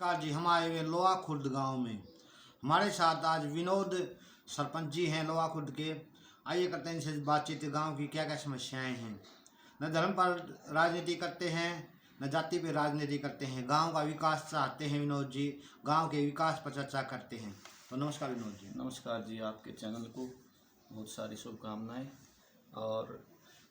नमस्कार जी। हम आए हुए लोहा खुर्द गांव में। हमारे साथ आज विनोद सरपंच जी हैं लोहा खुर्द के। आइए करते हैं इनसे बातचीत, गांव की क्या क्या समस्याएं हैं। न धर्म पर राजनीति करते हैं, न जाति पर राजनीति करते हैं। गांव का विकास चाहते हैं विनोद जी, गांव के विकास पर चर्चा करते हैं। तो नमस्कार विनोद जी। नमस्कार जी, आपके चैनल को बहुत सारी शुभकामनाएं। और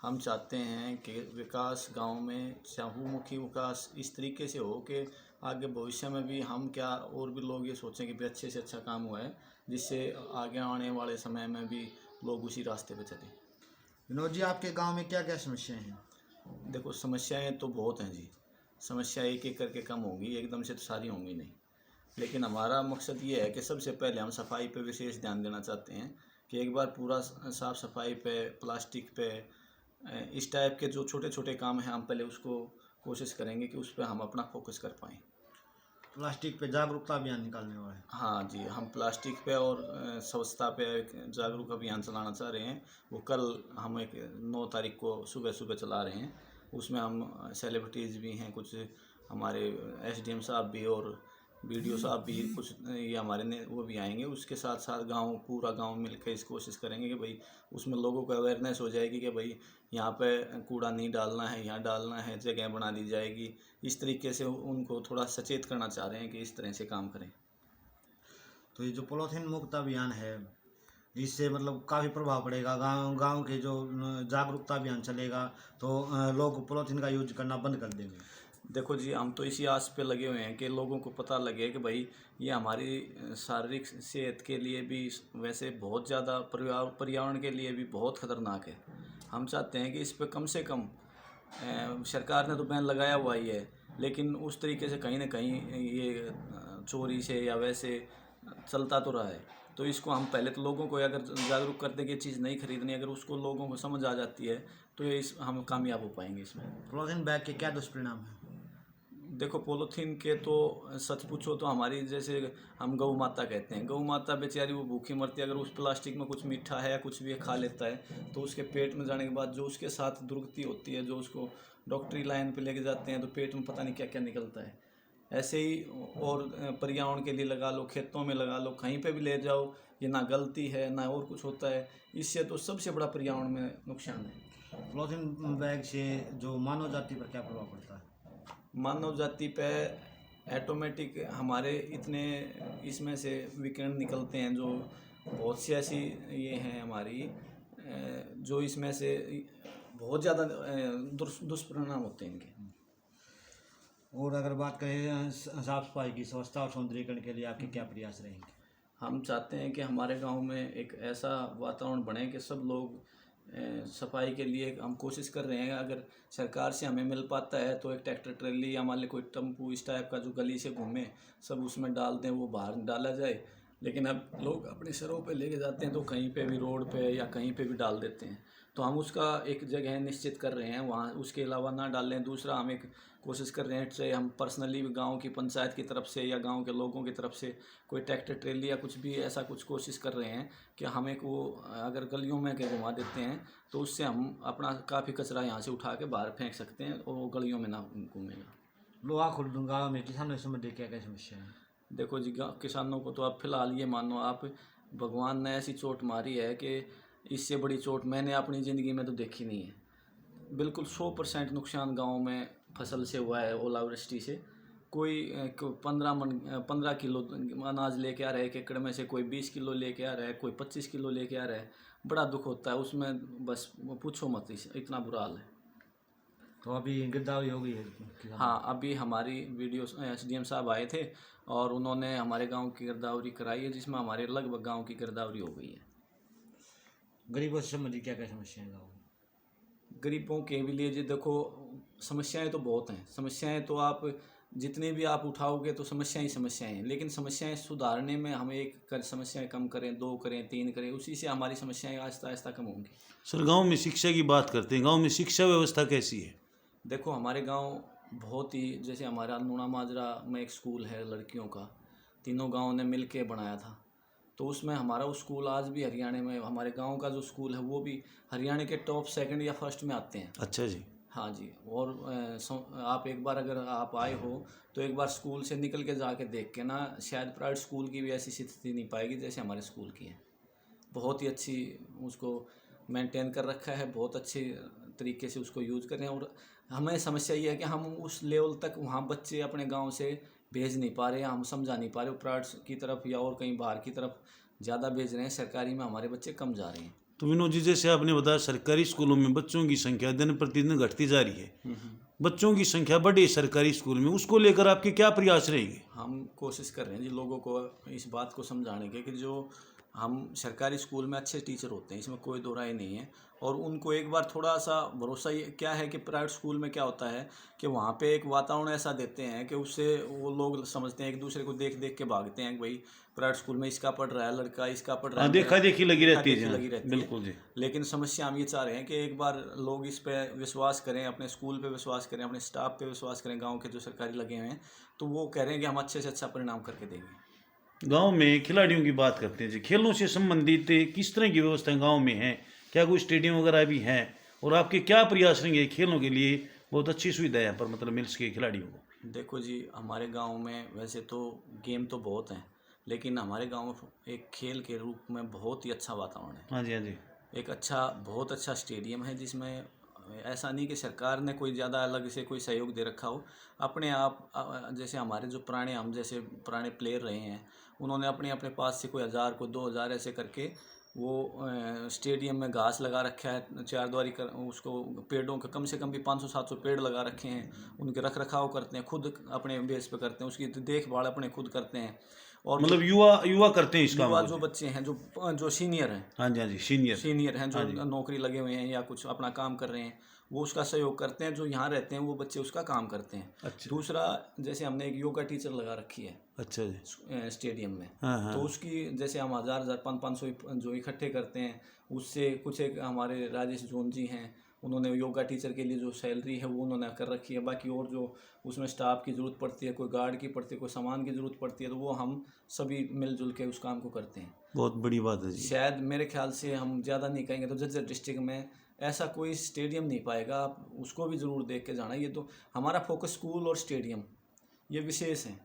हम चाहते हैं कि विकास गांव में बहुमुखी विकास इस तरीके से हो कि आगे भविष्य में भी हम क्या और भी लोग ये सोचें कि भी अच्छे से अच्छा काम हुआ है, जिससे आगे आने वाले समय में भी लोग उसी रास्ते पे चलें। विनोद जी, आपके गाँव में क्या क्या समस्याएं हैं? देखो, समस्याएं तो बहुत हैं जी। समस्या एक एक करके कम होंगी, एकदम से तो सारी होंगी नहीं। लेकिन हमारा मकसद ये है कि सबसे पहले हम सफाई पे विशेष ध्यान देना चाहते हैं कि एक बार पूरा साफ़ सफाई पे, प्लास्टिक पे, इस टाइप के जो छोटे छोटे काम हैं हम पहले उसको कोशिश करेंगे कि उस पर हम अपना फोकस कर पाएँ। प्लास्टिक पे जागरूकता अभियान निकालने वाले हैं। हाँ जी, हम प्लास्टिक पे और स्वच्छता पे एक जागरूक अभियान चलाना चाह रहे हैं। वो कल हम एक 9 तारीख को सुबह सुबह चला रहे हैं। उसमें हम सेलिब्रिटीज़ भी हैं, कुछ हमारे एसडीएम साहब भी और बीडीओ साहब भी, कुछ ये हमारे ने वो भी आएंगे। उसके साथ साथ पूरा गांव मिलकर इस कोशिश करेंगे कि भाई उसमें लोगों को अवेयरनेस हो जाएगी कि भाई यहाँ पे कूड़ा नहीं डालना है, यहाँ डालना है, जगह बना दी जाएगी। इस तरीके से उनको थोड़ा सचेत करना चाह रहे हैं कि इस तरह से काम करें। तो ये जो पॉलीथीन मुक्त अभियान है, इससे मतलब काफ़ी प्रभाव पड़ेगा। गांव गांव के जो जागरूकता अभियान चलेगा तो लोग पॉलीथीन का यूज करना बंद कर देंगे। देखो जी, हम तो इसी आस पे लगे हुए हैं कि लोगों को पता लगे कि भाई ये हमारी शारीरिक सेहत के लिए भी, वैसे बहुत ज़्यादा पर्यावरण के लिए भी बहुत ख़तरनाक है। हम चाहते हैं कि इस पे कम से कम, सरकार ने तो बैन लगाया हुआ ही है, लेकिन उस तरीके से कहीं ना कहीं ये चोरी से या वैसे चलता तो रहा है। तो इसको हम पहले तो लोगों को अगर जागरूक कर दें कि चीज़ नहीं खरीदनी, अगर उसको लोगों को समझ आ जाती है तो ये हम कामयाब हो पाएंगे इसमें। पॉलीथीन बैग के क्या दुष्परिणाम हैं? देखो, पॉलीथीन के तो सच पूछो तो हमारी, जैसे हम गौ माता कहते हैं, गौ माता बेचारी वो भूखी मरती है। अगर उस प्लास्टिक में कुछ मीठा है या कुछ भी खा लेता है तो उसके पेट में जाने के बाद जो उसके साथ दुर्गति होती है, जो उसको डॉक्टरी लाइन पे लेके जाते हैं तो पेट में पता नहीं क्या क्या निकलता है। ऐसे ही और पर्यावरण के लिए लगा लो, खेतों में लगा लो, कहीं पे भी ले जाओ, ये ना गलती है ना और कुछ होता है। इससे तो सबसे बड़ा पर्यावरण में नुकसान है। पॉलीथीन बैग से जो मानव जाति पर क्या प्रभाव पड़ता है? मानव जाति पे ऑटोमेटिक हमारे इतने इसमें से विकिरण निकलते हैं, जो बहुत सी ऐसी ये हैं हमारी, जो इसमें से बहुत ज़्यादा दुष्परिणाम होते हैं इनके। और अगर बात करें साफ सफाई की, स्वच्छता और सौंदर्यीकरण के लिए आपके क्या प्रयास रहेंगे? हम चाहते हैं कि हमारे गांव में एक ऐसा वातावरण बने कि सब लोग सफाई के लिए हम कोशिश कर रहे हैं। अगर सरकार से हमें मिल पाता है तो एक ट्रैक्टर ट्रैली या मान ली कोई टेम्पू इस टाइप का जो गली से घूमे, सब उसमें डाल दें, वो बाहर डाला जाए। लेकिन अब लोग अपने सरों पे लेके जाते हैं तो कहीं पे भी रोड पे या कहीं पे भी डाल देते हैं। तो हम उसका एक जगह निश्चित कर रहे हैं वहाँ, उसके अलावा ना डालें। दूसरा, हम एक कोशिश कर रहे हैं, चाहे हम पर्सनली गांव की पंचायत की तरफ से या गांव के लोगों की तरफ से कोई ट्रैक्टर ट्रेली या कुछ भी ऐसा कुछ कोशिश कर रहे हैं कि हम एक वो अगर गलियों में के घुमा देते हैं तो उससे हम अपना काफ़ी कचरा यहाँ से उठा के बाहर फेंक सकते हैं और वो गलियों में ना घूमेगा। लोहा खुर्द गाँव में किसानों से संबंधित क्या क्या समस्या है? देखो जी, किसानों को तो आप फिलहाल ये मानो आप, भगवान ने ऐसी चोट मारी है कि इससे बड़ी चोट मैंने अपनी ज़िंदगी में तो देखी नहीं है। बिल्कुल 100% नुकसान गांव में फसल से हुआ है, ओलावृष्टि से। कोई 15 किलो अनाज लेके आ रहा है एक एकड़ में से, कोई 20 किलो लेके आ रहा है, कोई 25 किलो लेके आ रहा है। बड़ा दुख होता है उसमें, बस पूछो मत, इतना बुरा हाल है। तो अभी गिरदावरी हो गई है हाँ, अभी हमारी वीडियो एसडीएम साहब आए थे और उन्होंने हमारे गांव की गिरदावरी कराई है, जिसमें हमारे लगभग गांव की गिरदावरी हो गई है। गरीबों से संबंधित क्या क्या समस्याएं गाँव में? गरीबों के भी लिए जी देखो, समस्याएं तो बहुत हैं। समस्याएं तो आप जितनी भी आप उठाओगे तो समस्याएं ही समस्याएं हैं, लेकिन समस्याएं सुधारने में हम समस्याएं कम करें, 2 करें, 3 करें, उसी से हमारी समस्याएं आहिस्ता आहिस्ता कम होंगी। सर, गांव में शिक्षा की बात करते हैं, गांव में शिक्षा व्यवस्था कैसी है? देखो, हमारे गांव बहुत ही, जैसे हमारा नूना माजरा में एक स्कूल है लड़कियों का, तीनों गाँव ने मिल के बनाया था। तो उसमें हमारा वो स्कूल आज भी हरियाणा में, हमारे गांव का जो स्कूल है वो भी हरियाणा के टॉप 2nd या 1st में आते हैं। अच्छा जी। हाँ जी। और आप एक बार अगर आप आए हो तो एक बार स्कूल से निकल के जाके देख के ना, शायद प्राइवेट स्कूल की भी ऐसी स्थिति नहीं पाएगी जैसे हमारे स्कूल की है। बहुत ही अच्छी उसको मेंटेन कर रखा है, बहुत अच्छे तरीके से उसको यूज़ कर रहे हैं। और हमें समस्या ये है कि हम उस लेवल तक वहाँ बच्चे अपने गांव से भेज नहीं पा रहे हैं, हम समझा नहीं पा रहे, प्राइवेट की तरफ या और कहीं बाहर की तरफ ज़्यादा भेज रहे हैं, सरकारी में हमारे बच्चे कम जा रहे हैं। तो विनोद जी, जैसे आपने बताया सरकारी स्कूलों में बच्चों की संख्या दिन प्रतिदिन घटती जा रही है, बच्चों की संख्या बढ़ी सरकारी स्कूल में, उसको लेकर आपके क्या प्रयास रहेंगे? हम कोशिश कर रहे हैं जी लोगों को इस बात को समझाने के कि जो हम सरकारी स्कूल में अच्छे टीचर होते हैं, इसमें कोई दो राय नहीं है। और उनको एक बार थोड़ा सा भरोसा, ये क्या है कि प्राइवेट स्कूल में क्या होता है कि वहाँ पे एक वातावरण ऐसा देते हैं कि उससे वो लोग समझते हैं, एक दूसरे को देख देख के भागते हैं कि भाई प्राइवेट स्कूल में इसका पढ़ रहा है लड़का, इसका पढ़ रहा हाँ, है, देखा देखी लगी रहती है देखा-देखी जी। लगी रहती है। बिल्कुल जी। लेकिन समस्या हम ये चाह रहे हैं कि एक बार लोग इस पे विश्वास करें, अपने स्कूल पे विश्वास करें, अपने स्टाफ पे विश्वास करें, गांव के जो सरकारी लगे हुए हैं, तो वो कह रहे हैं कि हम अच्छे से अच्छा परिणाम करके देंगे। गांव में खिलाड़ियों की बात करते हैं जी, खेलों से संबंधित किस तरह की व्यवस्था गांव में है? क्या कोई स्टेडियम वगैरह भी है? और आपके क्या प्रयास रहेंगे खेलों के लिए? बहुत अच्छी सुविधा है यहाँ पर, मतलब मिल सके खिलाड़ियों को। देखो जी, हमारे गांव में वैसे तो गेम तो बहुत हैं, लेकिन हमारे गांव में एक खेल के रूप में बहुत ही अच्छा वातावरण है। हाँ जी, हाँ जी। एक अच्छा, बहुत अच्छा स्टेडियम है जिसमें ऐसा नहीं कि सरकार ने कोई ज़्यादा अलग से कोई सहयोग दे रखा हो। अपने आप जैसे हमारे जो पुराने, हम जैसे पुराने प्लेयर रहे हैं, उन्होंने अपने अपने पास से कोई 1000 को 2000 ऐसे करके वो स्टेडियम में घास लगा रखा है, चारद्वारी कर उसको, पेड़ों के कम से कम भी 500-700 पेड़ लगा रखे हैं। उनके रख रखाव करते हैं, खुद अपने बेस पे करते हैं, उसकी देखभाल अपने खुद करते हैं। और मतलब युवा युवा करते हैं इस काम युवा को। जो बच्चे हैं, जो सीनियर हैं, हाँ जी, हाँ जी, सीनियर। सीनियर हैं, जो नौकरी लगे हुए हैं या कुछ अपना काम कर रहे हैं, वो उसका सहयोग करते हैं। जो यहाँ रहते हैं वो बच्चे उसका काम करते हैं। अच्छा। दूसरा, जैसे हमने एक योगा टीचर लगा रखी है अच्छा जी। स्टेडियम में, हाँ हाँ। तो उसकी जैसे हम 1000 500 जो इकट्ठे करते हैं, उससे कुछ एक हमारे राजेश जोन जी हैं, उन्होंने योगा टीचर के लिए जो सैलरी है वो उन्होंने कर रखी है। बाकी और जो उसमें स्टाफ की ज़रूरत पड़ती है, कोई गार्ड की पड़ती है, कोई सामान की ज़रूरत पड़ती है, तो वो हम सभी मिलजुल के उस काम को करते हैं। बहुत बड़ी बात है जी। शायद मेरे ख्याल से हम ज़्यादा नहीं कहेंगे तो जज्जर डिस्ट्रिक्ट में ऐसा कोई स्टेडियम नहीं पाएगा, आप उसको भी ज़रूर देख के जाना। ये तो हमारा फोकस स्कूल और स्टेडियम ये विशेष है।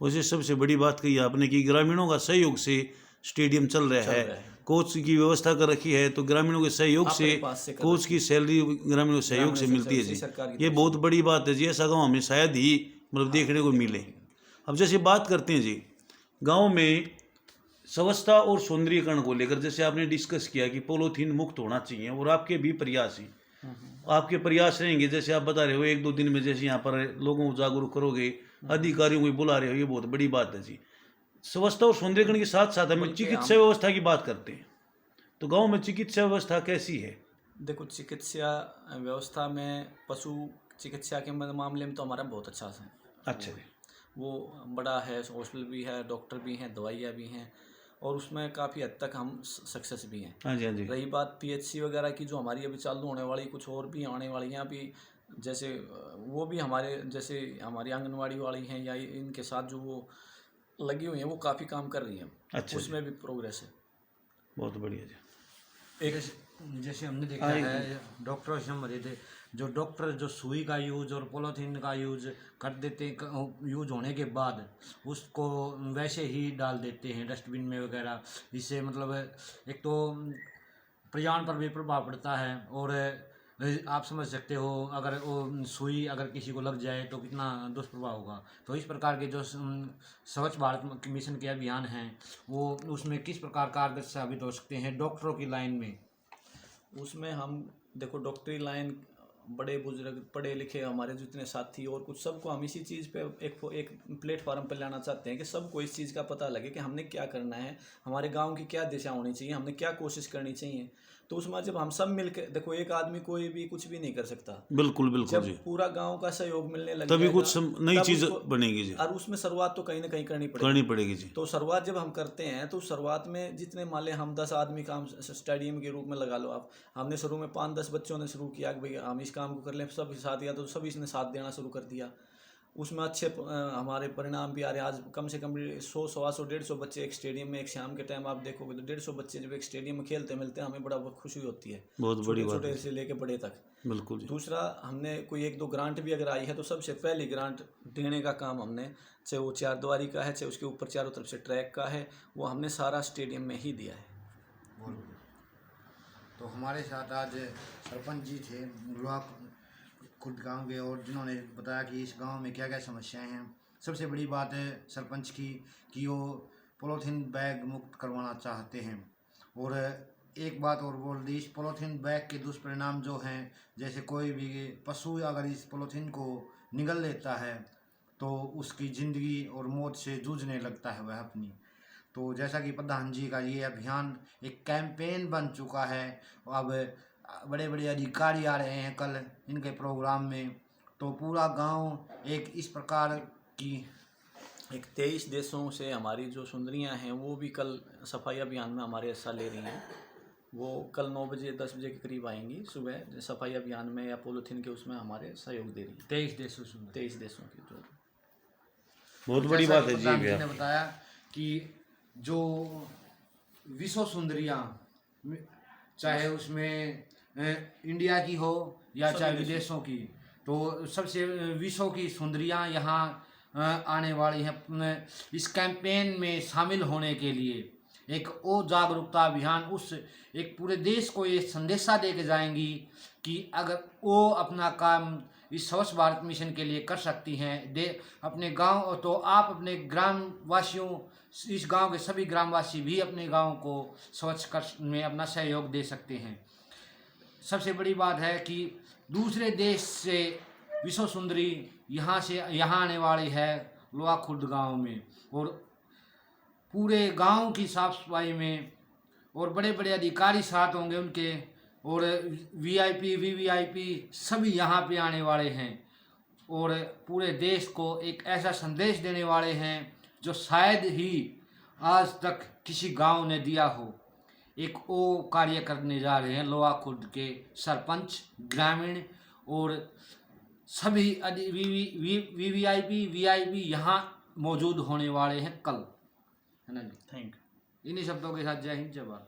वैसे सबसे बड़ी बात कही आपने कि ग्रामीणों का सहयोग से स्टेडियम चल रहा है। कोच की व्यवस्था कर रखी है, तो ग्रामीणों के सहयोग से कोच की सैलरी ग्रामीणों के सहयोग से मिलती है जी। ये बहुत बड़ी बात है जी, ऐसा गाँव हमें शायद ही मतलब देखने को मिले। अब जैसे बात करते हैं जी, गाँव में स्वच्छता और सौंदर्यीकरण को लेकर जैसे आपने डिस्कस किया कि पॉलीथीन मुक्त होना चाहिए, और आपके भी प्रयास हैं, आपके प्रयास रहेंगे। जैसे आप बता रहे हो 1-2 दिन में जैसे यहाँ पर लोगों को जागरूक करोगे, अधिकारियों को बुला रहे हो, ये बहुत बड़ी बात है जी। स्वच्छता और सौंदर्यीकरण के साथ साथ हम चिकित्सा व्यवस्था की बात करते हैं, तो गाँव में चिकित्सा व्यवस्था कैसी है? देखो, चिकित्सा व्यवस्था में पशु चिकित्सा के मामले में तो हमारा बहुत अच्छा है। अच्छा जी। वो बड़ा है, हॉस्पिटल भी है, डॉक्टर भी हैं, दवाइयाँ भी हैं, और उसमें काफ़ी हद तक हम सक्सेस भी हैं। हाँ जी, हाँ जी। रही बात पीएचसी वगैरह की, जो हमारी अभी चालू होने वाली, कुछ और भी आने वाली हैं अभी, जैसे वो भी हमारे जैसे हमारी आंगनवाड़ी वाली हैं या इनके साथ जो वो लगी हुई हैं, वो काफ़ी काम कर रही हैं। अच्छा, उसमें भी प्रोग्रेस है। बहुत बढ़िया जी। एक जैसे हमने देखा है, डॉक्टरों से हम थे, जो डॉक्टर जो सुई का यूज और पॉलीथीन का यूज कर देते हैं, यूज होने के बाद उसको वैसे ही डाल देते हैं डस्टबिन में वगैरह। इससे मतलब एक तो पर्यावरण पर भी प्रभाव पड़ता है, और आप समझ सकते हो अगर वो सुई अगर किसी को लग जाए तो कितना दुष्प्रभाव होगा। तो इस प्रकार के जो स्वच्छ भारत मिशन के अभियान हैं, वो उसमें किस प्रकार कारगर साबित हो सकते हैं डॉक्टरों की लाइन में? उसमें हम देखो, डॉक्टरी लाइन, बड़े बुजुर्ग, पढ़े लिखे हमारे जितने साथी और कुछ, सबको हम इसी चीज़ पे एक प्लेटफॉर्म पर लाना चाहते हैं कि सबको इस चीज़ का पता लगे कि हमने क्या करना है, हमारे गांव की क्या दिशा होनी चाहिए, हमने क्या कोशिश करनी चाहिए। तो उसमें जब हम सब मिलकर, देखो एक आदमी कोई भी कुछ भी नहीं कर सकता। बिल्कुल बिल्कुल जब जी। पूरा गांव का सहयोग मिलने लग तभी जाएगा, कुछ नई तब चीज उसको- बनेगी जी। और उसमें शुरुआत तो कहीं ना कहीं करनी करनी पड़ेगी जी। तो शुरुआत जब हम करते हैं तो शुरुआत में जितने मान लें हम 10 आदमी काम स्टेडियम के रूप में लगा लो आप, हमने शुरू में 5-10 बच्चों ने शुरू किया कि भाई हम इस काम को कर लें, सब साथ दिया, तो सभी इसने साथ देना शुरू कर दिया। उसमें अच्छे हमारे परिणाम भी आ रहे हैं। आज कम से कम 100, 125, 150 बच्चे एक स्टेडियम में, एक शाम के टाइम आप देखोगे तो 150 बच्चे जब एक स्टेडियम में खेलते मिलते हैं, हमें बड़ा खुशी होती है, बहुत बड़ी बात छोटे है। से लेके बड़े तक। बिल्कुल जी। दूसरा, हमने कोई 1-2 ग्रांट भी अगर आई है तो सबसे पहली ग्रांट देने का काम हमने, चाहे वो 4 द्वारी का है, चाहे उसके ऊपर चारों तरफ से ट्रैक का है, वो हमने सारा स्टेडियम में ही दिया है। तो हमारे साथ आज सरपंच जी थे लोहा खुर्द गांव के, और जिन्होंने बताया कि इस गांव में क्या क्या समस्याएं हैं। सबसे बड़ी बात है सरपंच की कि वो पॉलीथीन बैग मुक्त करवाना चाहते हैं। और एक बात और बोल दी, इस पॉलीथीन बैग के दुष्परिणाम जो हैं, जैसे कोई भी पशु अगर इस पॉलीथीन को निगल लेता है तो उसकी ज़िंदगी और मौत से जूझने लगता है वह अपनी। तो जैसा कि प्रधान जी का ये अभियान एक कैंपेन बन चुका है। अब बड़े बड़े अधिकारी आ रहे हैं कल इनके प्रोग्राम में, तो पूरा गांव एक इस प्रकार की 23 देशों से हमारी जो सुंदरियां हैं वो भी कल सफाई अभियान में हमारे हिस्सा ले रही हैं। वो कल 9 बजे 10 बजे के करीब आएंगी सुबह सफाई अभियान में या पॉलीथीन के उसमें हमारे सहयोग दे रही हैं। 23 देशों से 23 देशों की जो बहुत बड़ी बात है जी प्रधान भैया। ने बताया कि जो विश्व सुंदरियां, चाहे उसमें इंडिया की हो या चाहे विदेशों की, तो सबसे विश्व की सुंदरियां यहाँ आने वाली हैं इस कैंपेन में शामिल होने के लिए। एक और जागरूकता अभियान, उस एक पूरे देश को ये संदेशा दे के जाएंगी कि अगर वो अपना काम इस स्वच्छ भारत मिशन के लिए कर सकती हैं अपने गांव, तो आप अपने ग्रामवासियों, इस गांव के सभी ग्रामवासी भी अपने गांव को स्वच्छ कर में अपना सहयोग दे सकते हैं। सबसे बड़ी बात है कि दूसरे देश से विश्व सुंदरी यहाँ आने वाली है लोहा खुर्द गांव में, और पूरे गांव की साफ सफाई में, और बड़े बड़े अधिकारी साथ होंगे उनके, और वीआईपी वीवीआईपी सभी यहाँ पे आने वाले हैं, और पूरे देश को एक ऐसा संदेश देने वाले हैं जो शायद ही आज तक किसी गांव ने दिया हो। एक वो कार्य करने जा रहे हैं लोहा खुर्द के सरपंच, ग्रामीण और सभी वीवीआईपी वीआईपी यहाँ मौजूद होने वाले हैं कल, है ना जी। Thank you. इन्हीं शब्दों के साथ जय हिंद, जय भारत।